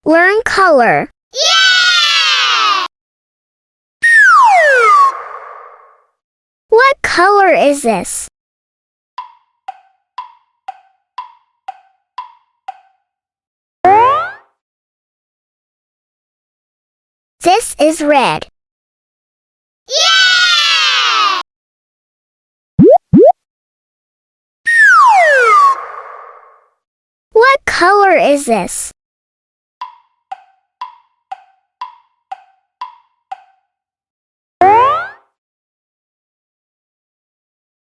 Learn color. Yeah! What color is this? This is red. Yeah! What color is this?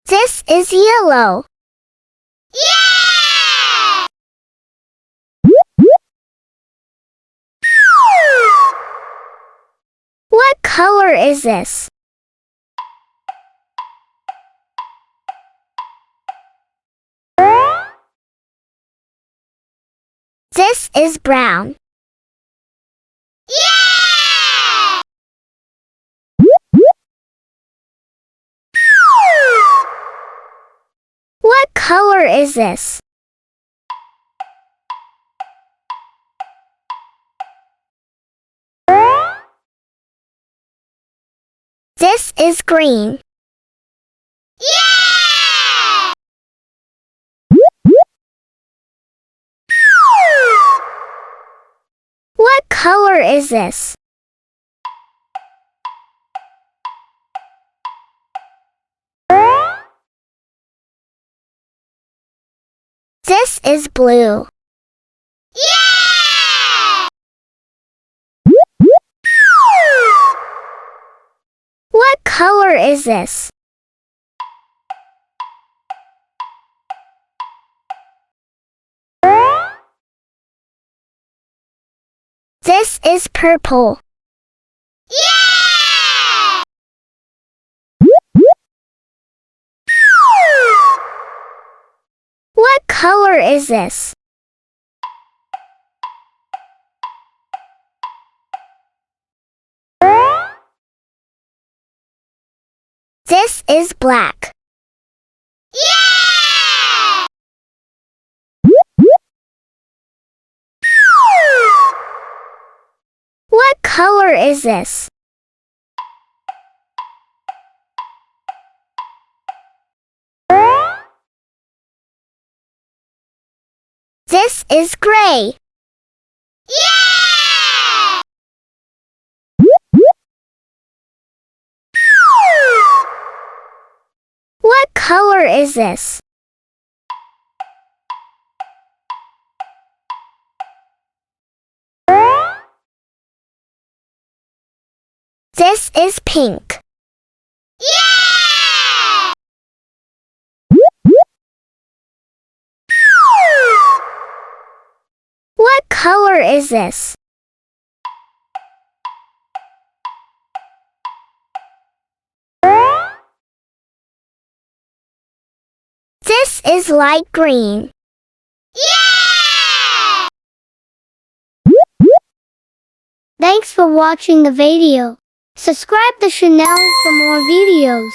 This is yellow. Yeah! What color is this? This is brown. Yeah! What color is this? This is green. Yeah! What color is this? This is blue. Yeah! What color is this? This is purple. Yeah! What color is this? This is black. Yeah! What color is this? This is gray. Yeah! What color is this? This is pink. Yeah! What color is this? This is light green. Yeah! Thanks for watching the video. Subscribe to Chanel for more videos.